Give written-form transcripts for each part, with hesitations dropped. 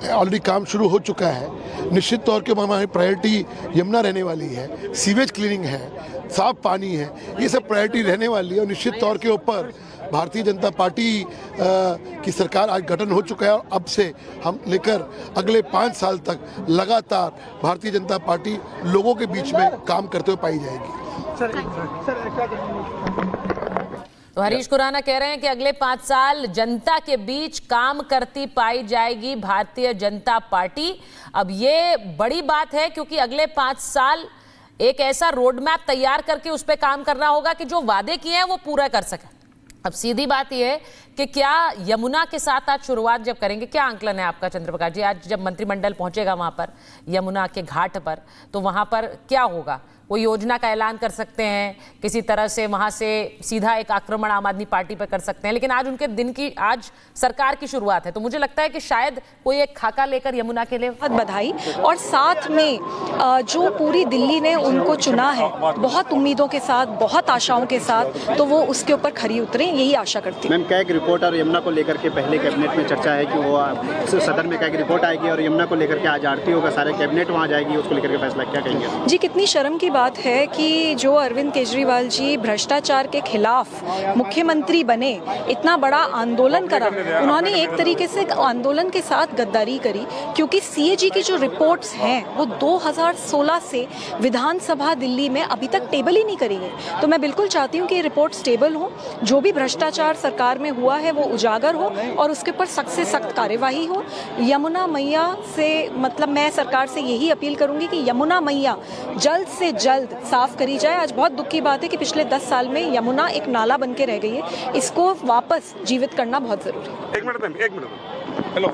Already काम शुरू हो चुका है। निश्चित तौर के हमारी प्रायोरिटी यमुना रहने वाली है, सीवेज क्लीनिंग है, साफ पानी है, ये सब प्रायोरिटी रहने वाली है। और निश्चित तौर के ऊपर भारतीय जनता पार्टी की सरकार आज गठन हो चुका है और अब से हम लेकर अगले 5 साल तक लगातार भारतीय जनता पार्टी लोगों के बीच में काम करते हुए पाई जाएगी। तो हरीश खुराना कह रहे हैं कि अगले 5 साल जनता के बीच काम करती पाई जाएगी भारतीय जनता पार्टी। अब ये बड़ी बात है क्योंकि अगले 5 साल एक ऐसा रोड मैप तैयार करके उस पर काम करना होगा कि जो वादे किए हैं वो पूरा कर सके। अब सीधी बात यह है कि क्या यमुना के साथ आज शुरुआत जब करेंगे, क्या आंकलन है आपका चंद्रप्रकाश जी? आज जब मंत्रिमंडल पहुंचेगा वहां पर यमुना के घाट पर, तो वहां पर क्या होगा? कोई योजना का ऐलान कर सकते हैं, किसी तरह से वहां से सीधा एक आक्रमण आम आदमी पार्टी पर कर सकते हैं, लेकिन आज उनके दिन की, आज सरकार की शुरुआत है, तो मुझे लगता है कि शायद कोई एक खाका लेकर यमुना के लिए बहुत बधाई। और साथ में जो पूरी दिल्ली ने उनको चुना है बहुत उम्मीदों के साथ, बहुत आशाओं के साथ, तो वो उसके ऊपर खरी उतरे, यही आशा करती हूँ। मैम, क्या एक रिपोर्ट और यमुना को लेकर के पहले कैबिनेट में चर्चा है कि वो सदन में क्या एक रिपोर्ट आएगी और यमुना को लेकर के आज आरती होगा, सारे कैबिनेट वहाँ जाएगी, उसको लेकर के फैसला क्या कहेंगे? जी, कितनी शर्म की बात है कि जो अरविंद केजरीवाल जी भ्रष्टाचार के खिलाफ मुख्यमंत्री बने, इतना बड़ा आंदोलन करा, उन्होंने एक तरीके से आंदोलन के साथ गद्दारी करी, क्योंकि सीएजी की जो रिपोर्ट्स हैं वो 2016 से विधानसभा दिल्ली में अभी तक टेबल ही नहीं करी गई। तो मैं बिल्कुल चाहती हूँ कि ये रिपोर्ट स्टेबल हो, जो भी भ्रष्टाचार सरकार में हुआ है वो उजागर हो और उसके ऊपर सख्त से सख्त कार्यवाही हो। यमुना मैया से, मतलब मैं सरकार से यही अपील करूंगी कि यमुना मैया जल्द से जल्द साफ करी जाए। आज बहुत दुख की बात है कि पिछले 10 साल में यमुना एक नाला बन के रह गई है, इसको वापस जीवित करना बहुत जरूरी है। एक मिनट हेलो,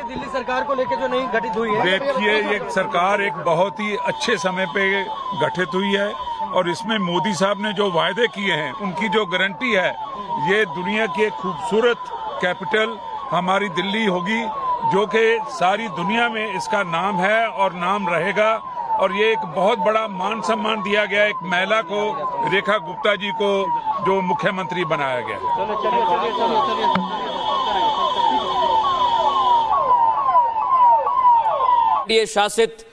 दिल्ली सरकार को लेकर जो नहीं गठित हुई है, देखिए ये सरकार एक बहुत ही अच्छे समय पे गठित हुई है और इसमें मोदी साहब ने जो वायदे किए हैं उनकी जो गारंटी है, ये दुनिया की एक खूबसूरत कैपिटल हमारी दिल्ली होगी, जो कि सारी दुनिया में इसका नाम है और नाम रहेगा। और ये एक बहुत बड़ा मान सम्मान दिया गया एक महिला को, रेखा गुप्ता जी को, जो मुख्यमंत्री बनाया गया। एनडीए शासित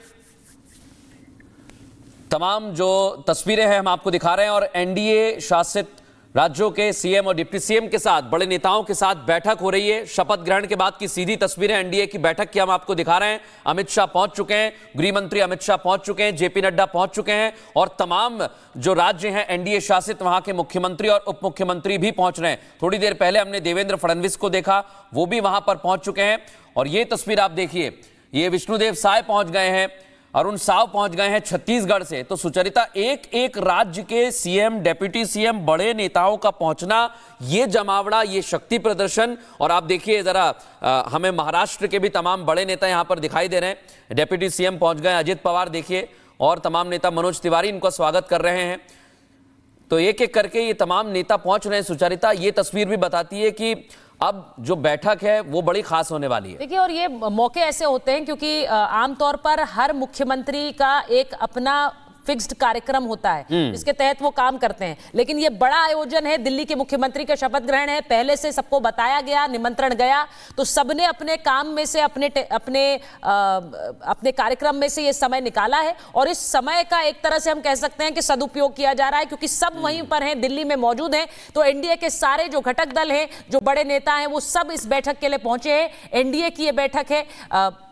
तमाम जो तस्वीरें हैं हम आपको दिखा रहे हैं और एनडीए शासित राज्यों के सीएम और डिप्टी सीएम के साथ, बड़े नेताओं के साथ बैठक हो रही है। शपथ ग्रहण के बाद की सीधी तस्वीरें एनडीए की बैठक की हम आपको दिखा रहे हैं। अमित शाह पहुंच चुके हैं, गृह मंत्री अमित शाह पहुंच चुके हैं, जेपी नड्डा पहुंच चुके हैं और तमाम जो राज्य हैं एनडीए शासित, वहां के मुख्यमंत्री और उप मुख्यमंत्री भी पहुंच रहे हैं। थोड़ी देर पहले हमने देवेंद्र फडणवीस को देखा, वो भी वहां पर पहुंच चुके हैं। और ये तस्वीर आप देखिए, ये विष्णुदेव साय पहुंच गए हैं, अरुण साव पहुंच गए हैं छत्तीसगढ़ से। तो सुचरिता, एक एक राज्य के सीएम, डेप्यूटी सीएम, बड़े नेताओं का पहुंचना, ये जमावड़ा, ये शक्ति प्रदर्शन। और आप देखिए जरा, हमें महाराष्ट्र के भी तमाम बड़े नेता यहां पर दिखाई दे रहे हैं। डेप्यूटी सीएम पहुंच गए, अजित पवार देखिए, और तमाम नेता, मनोज तिवारी इनका स्वागत कर रहे हैं। तो एक एक करके ये तमाम नेता पहुंच रहे हैं। सुचरिता, ये तस्वीर भी बताती है कि अब जो बैठक है वो बड़ी खास होने वाली है। देखिए, और ये मौके ऐसे होते हैं क्योंकि आमतौर पर हर मुख्यमंत्री का एक अपना फिक्स्ड कार्यक्रम होता है जिसके तहत वो काम करते हैं, लेकिन ये बड़ा आयोजन है। दिल्ली के मुख्यमंत्री का शपथ ग्रहण है, पहले से सबको बताया गया, निमंत्रण गया, तो सबने अपने काम में से, अपने कार्यक्रम में से ये समय निकाला है और इस समय का एक तरह से हम कह सकते हैं कि सदुपयोग किया जा रहा है, क्योंकि सब वहीं पर हैं, दिल्ली में मौजूद हैं। तो एनडीए के सारे जो घटक दल हैं, जो बड़े नेता हैं, वो सब इस बैठक के लिए पहुंचे हैं। एनडीए की ये बैठक है,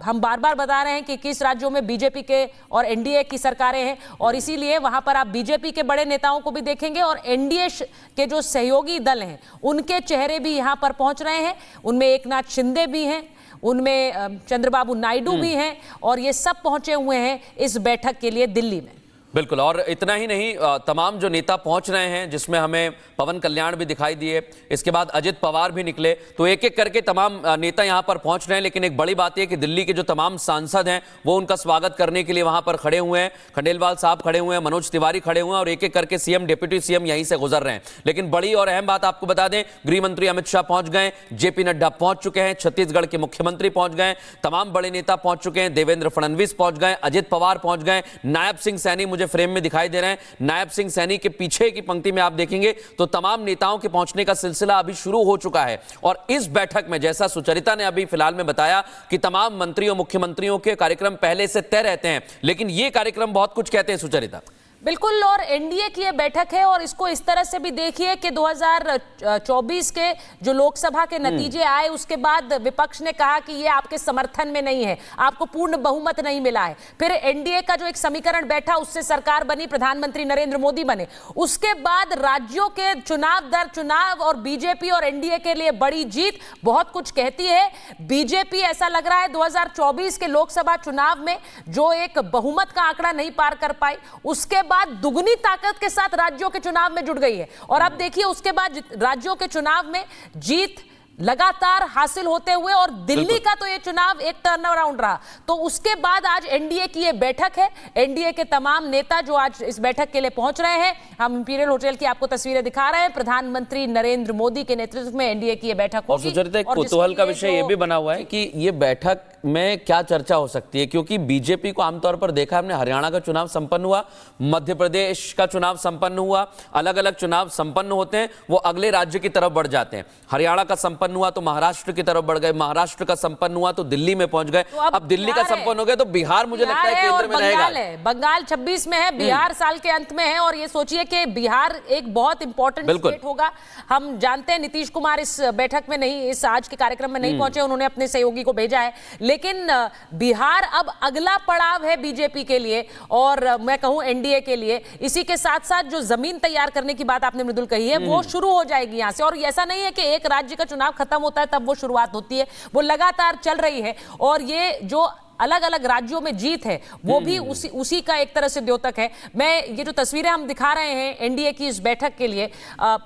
हम बार बार बता रहे हैं कि 21 राज्यों में बीजेपी के और एनडीए की सरकारें हैं और इसीलिए वहां पर आप बीजेपी के बड़े नेताओं को भी देखेंगे और एनडीए के जो सहयोगी दल हैं उनके चेहरे भी यहां पर पहुंच रहे हैं। उनमें एकनाथ शिंदे भी हैं, उनमें चंद्रबाबू नायडू भी हैं और ये सब पहुंचे हुए हैं इस बैठक के लिए दिल्ली में। बिल्कुल, और इतना ही नहीं, तमाम जो नेता पहुंच रहे हैं, जिसमें हमें पवन कल्याण भी दिखाई दिए, इसके बाद अजित पवार भी निकले, तो एक एक करके तमाम नेता यहां पर पहुंच रहे हैं। लेकिन एक बड़ी बात यह कि दिल्ली के जो तमाम सांसद हैं वो उनका स्वागत करने के लिए वहां पर खड़े हुए हैं। खंडेलवाल साहब खड़े हुए हैं, मनोज तिवारी खड़े हुए हैं और एक एक करके सीएम, डिप्टी सीएम यहीं से गुजर रहे हैं। लेकिन बड़ी और अहम बात आपको बता दें, गृह मंत्री अमित शाह पहुंच गए, जेपी नड्डा पहुंच चुके हैं, छत्तीसगढ़ के मुख्यमंत्री पहुंच गए, तमाम बड़े नेता पहुंच चुके हैं, देवेंद्र फडणवीस पहुंच गए, अजित पवार पहुंच गए, नायब सिंह सैनी मुझे फ्रेम में दिखाई दे रहे हैं, नायब सिंह सैनी के पीछे की पंक्ति में आप देखेंगे तो तमाम नेताओं के पहुंचने का सिलसिला अभी शुरू हो चुका है। और इस बैठक में जैसा सुचरिता ने अभी फिलहाल में बताया कि तमाम मंत्रियों मुख्यमंत्रियों के कार्यक्रम पहले से तय रहते हैं, लेकिन ये कार्यक्रम बहुत कुछ कहते हैं सुचरिता। बिल्कुल, और एनडीए की यह बैठक है और इसको इस तरह से भी देखिए कि 2024 के जो लोकसभा के नतीजे आए उसके बाद विपक्ष ने कहा कि ये आपके समर्थन में नहीं है, आपको पूर्ण बहुमत नहीं मिला है। फिर एनडीए का जो एक समीकरण बैठा उससे सरकार बनी, प्रधानमंत्री नरेंद्र मोदी बने। उसके बाद राज्यों के चुनाव दर चुनाव और बीजेपी और एनडीए के लिए बड़ी जीत बहुत कुछ कहती है। बीजेपी ऐसा लग रहा है 2024 के लोकसभा चुनाव में जो एक बहुमत का आंकड़ा नहीं पार कर पाई, उसके बाद दुगनी ताकत के साथ राज्यों के चुनाव में जुट गई है। और अब देखिए उसके बाद राज्यों के चुनाव में जीत लगातार हासिल होते हुए, और दिल्ली का तो ये चुनाव एक टर्न अराउंड रहा। तो उसके बाद आज एनडीए की ये बैठक है, एनडीए के तमाम नेता जो आज इस बैठक के लिए पहुंच रहे हैं। हम इंपीरियल होटल की आपको तस्वीरें दिखा रहे हैं, प्रधानमंत्री नरेंद्र मोदी के नेतृत्व में एनडीए की ये बैठक होगी। और सुचरिता, एक कुतूहल का विषय ये भी बना हुआ है कि ये बैठक में क्या चर्चा हो सकती है, क्योंकि बीजेपी को आमतौर पर देखा हमने, हरियाणा का चुनाव संपन्न हुआ, मध्य प्रदेश का चुनाव संपन्न हुआ, अलग अलग चुनाव संपन्न होते हैं, वो अगले राज्य की तरफ बढ़ जाते हैं। हरियाणा का संपन्न हुआ तो महाराष्ट्र की तरफ बढ़ गए, महाराष्ट्र का संपन्न हुआ तो दिल्ली में पहुंच गए, तो अब दिल्ली का संपन्न हो गया तो बिहार मुझे लगता है केंद्र में रहेगा। बंगाल 26 में है, बिहार साल के अंत में है। और ये सोचिए कि बिहार एक बहुत इंपॉर्टेंट स्टेट होगा। हम जानते हैं नीतीश कुमार इस बैठक में नहीं, इस आज के कार्यक्रम में नहीं पहुंचे, उन्होंने अपने सहयोगी को भेजा है। लेकिन बिहार अब अगला पड़ाव है बीजेपी के लिए और मैं कहूं एनडीए के लिए। इसी के साथ साथ जो जमीन तैयार करने की बात आपने मृदुल कही है वो शुरू हो जाएगी यहां से। और ऐसा नहीं है कि एक राज्य का चुनाव खत्म होता है तब वो शुरुआत होती है, वो लगातार चल रही है। और ये जो अलग अलग राज्यों में जीत है वो भी उसी का एक तरह से द्योतक है। मैं ये जो तस्वीरें हम दिखा रहे हैं एनडीए की इस बैठक के लिए,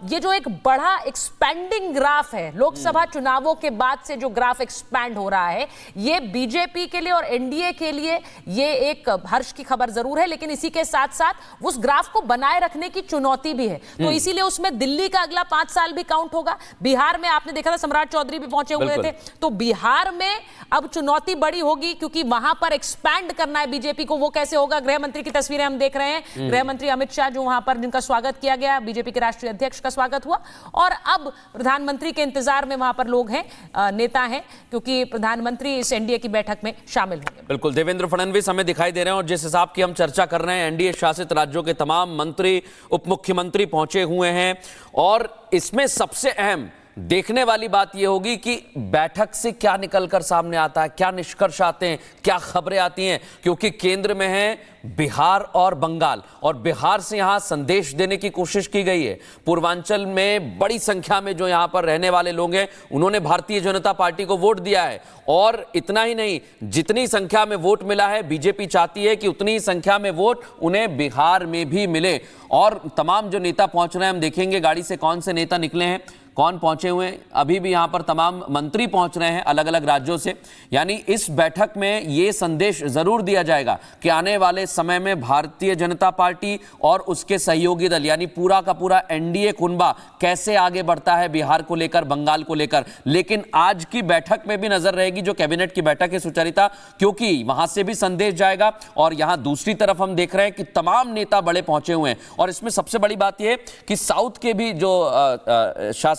ये जो एक बड़ा एक्सपैंडिंग ग्राफ है, लोकसभा चुनावों के बाद से जो ग्राफ एक्सपैंड हो रहा है, ये बीजेपी के लिए और एनडीए के लिए ये एक हर्ष की खबर जरूर है। लेकिन इसी के साथ साथ उस ग्राफ को बनाए रखने की चुनौती भी है। तो इसीलिए उसमें दिल्ली का अगला 5 साल भी काउंट होगा। बिहार में आपने देखा था सम्राट चौधरी भी पहुंचे हुए थे, तो बिहार में अब चुनौती बड़ी होगी क्योंकि वहां पर एक्सपैंड करना है बीजेपी को। वो कैसे होगा? गृह मंत्री की तस्वीरें हम देख रहे हैं, गृह मंत्री अमित शाह जो वहां पर जिनका स्वागत किया गया, बीजेपी के राष्ट्रीय अध्यक्ष का स्वागत हुआ। और अब प्रधानमंत्री के इंतजार में वहां पर लोग हैं, नेता हैं, क्योंकि प्रधानमंत्री इस एनडीए की बैठक में शामिल होंगे। बिल्कुल, देवेंद्र फडणवीस हमें दिखाई दे रहे हैं और जिस हिसाब की हम चर्चा कर रहे हैं, एनडीए शासित राज्यों के तमाम मंत्री उप मुख्यमंत्री पहुंचे हुए हैं। और इसमें सबसे अहम देखने वाली बात यह होगी कि बैठक से क्या निकलकर सामने आता है, क्या निष्कर्ष आते हैं, क्या खबरें आती हैं, क्योंकि केंद्र में है बिहार और बंगाल, और बिहार से यहां संदेश देने की कोशिश की गई है। पूर्वांचल में बड़ी संख्या में जो यहां पर रहने वाले लोग हैं उन्होंने भारतीय जनता पार्टी को वोट दिया है। और इतना ही नहीं, जितनी संख्या में वोट मिला है बीजेपी चाहती है कि उतनी ही संख्या में वोट उन्हें बिहार में भी मिले। और तमाम जो नेता पहुंच रहे हैं, हम देखेंगे गाड़ी से कौन से नेता निकले हैं, कौन पहुंचे हुए हैं। अभी भी यहां पर तमाम मंत्री पहुंच रहे हैं अलग अलग राज्यों से। यानी इस बैठक में यह संदेश जरूर दिया जाएगा कि आने वाले समय में भारतीय जनता पार्टी और उसके सहयोगी दल यानी पूरा का पूरा एनडीए कुनबा कैसे आगे बढ़ता है बिहार को लेकर, बंगाल को लेकर। लेकिन आज की बैठक में भी नजर रहेगी जो कैबिनेट की बैठक है सुचरिता, क्योंकि वहां से भी संदेश जाएगा। और यहां दूसरी तरफ हम देख रहे हैं कि तमाम नेता बड़े पहुंचे हुए हैं। और इसमें सबसे बड़ी बात यह कि साउथ के भी जो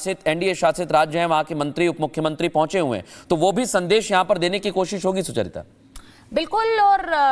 एनडीए शासित राज्य हैं वहां के मंत्री उप मुख्यमंत्री पहुंचे हुए हैं, तो वो भी संदेश यहां पर देने की कोशिश होगी सुचरिता। बिल्कुल। और